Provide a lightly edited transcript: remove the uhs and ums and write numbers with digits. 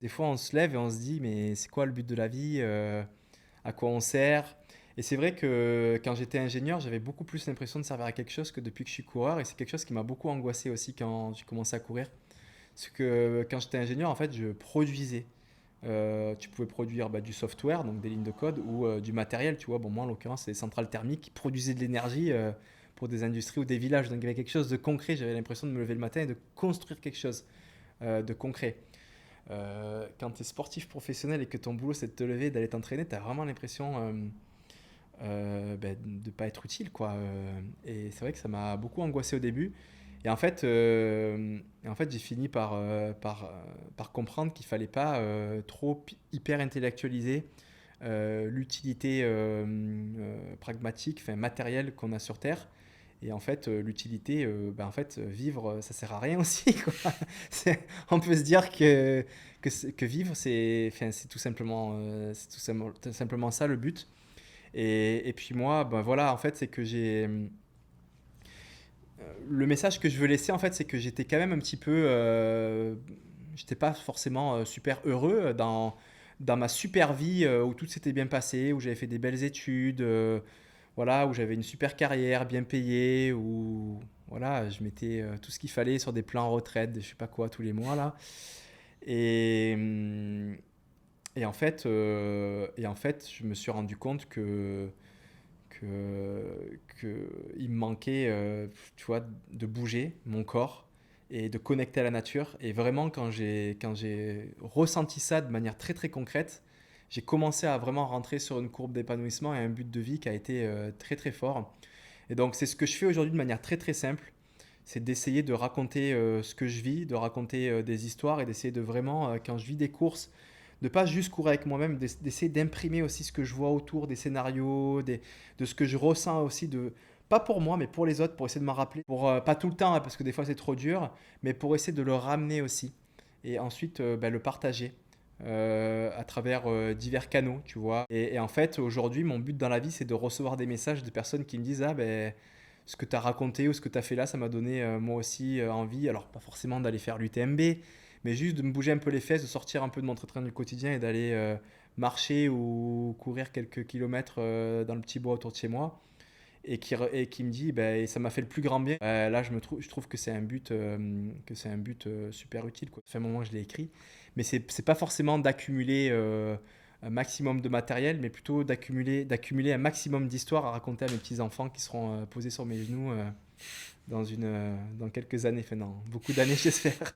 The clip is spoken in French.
Des fois, on se lève et on se dit: «Mais c'est quoi le but de la vie? À quoi on sert?» Et c'est vrai que quand j'étais ingénieur, j'avais beaucoup plus l'impression de servir à quelque chose que depuis que je suis coureur et c'est quelque chose qui m'a beaucoup angoissé aussi quand j'ai commencé à courir. Parce que quand j'étais ingénieur, en fait, je produisais. Tu pouvais produire, bah, du software, donc des lignes de code ou du matériel, tu vois? Bon, moi, en l'occurrence, c'est des centrales thermiques qui produisaient de l'énergie, pour des industries ou des villages. Donc il y avait quelque chose de concret. J'avais l'impression de me lever le matin et de construire quelque chose, de concret. Quand tu es sportif professionnel et que ton boulot c'est de te lever, d'aller t'entraîner, tu as vraiment l'impression ben, de ne pas être utile, quoi. Et c'est vrai que ça m'a beaucoup angoissé au début. Et en fait, j'ai fini par comprendre qu'il fallait pas trop hyper intellectualiser l'utilité pragmatique, enfin matérielle qu'on a sur Terre. Et en fait, l'utilité, ben, en fait, vivre, ça sert à rien aussi, quoi. On peut se dire que vivre, enfin, c'est tout simplement ça le but. Et puis moi, ben voilà, en fait, c'est que le message que je veux laisser, en fait, c'est que j'étais quand même un petit peu. J'étais pas forcément super heureux dans ma super vie où tout s'était bien passé, où j'avais fait des belles études, voilà, où j'avais une super carrière bien payée, où voilà, je mettais tout ce qu'il fallait sur des plans retraite, je sais pas quoi, tous les mois là. Et, hum, et en fait, je me suis rendu compte il me manquait, tu vois, de bouger mon corps et de connecter à la nature. Et vraiment, quand j'ai ressenti ça de manière très très concrète, j'ai commencé à vraiment rentrer sur une courbe d'épanouissement et un but de vie qui a été très très fort. Et donc, c'est ce que je fais aujourd'hui de manière très très simple. C'est d'essayer de raconter ce que je vis, de raconter des histoires et d'essayer de vraiment, quand je vis des courses, de pas juste courir avec moi-même, d'essayer d'imprimer aussi ce que je vois autour des scénarios, de ce que je ressens aussi, pas pour moi, mais pour les autres, pour essayer de m'en rappeler. Pas tout le temps, hein, parce que des fois c'est trop dur, mais pour essayer de le ramener aussi. Et ensuite, ben, le partager à travers divers canaux, tu vois. Et en fait, aujourd'hui, mon but dans la vie, c'est de recevoir des messages de personnes qui me disent: «Ah ben, ce que tu as raconté ou ce que tu as fait là, ça m'a donné moi aussi envie.» Alors, pas forcément d'aller faire l'UTMB, mais juste de me bouger un peu les fesses, de sortir un peu de mon train du quotidien et d'aller marcher ou courir quelques kilomètres dans le petit bois autour de chez moi. Et qui me dit, ben, ça m'a fait le plus grand bien. Là, je trouve que c'est un but super utile, quoi. Ça fait un moment que je l'ai écrit. Mais c'est pas forcément d'accumuler un maximum de matériel, mais plutôt d'accumuler un maximum d'histoires à raconter à mes petits-enfants qui seront posés sur mes genoux dans quelques années, enfin, dans beaucoup d'années, j'espère.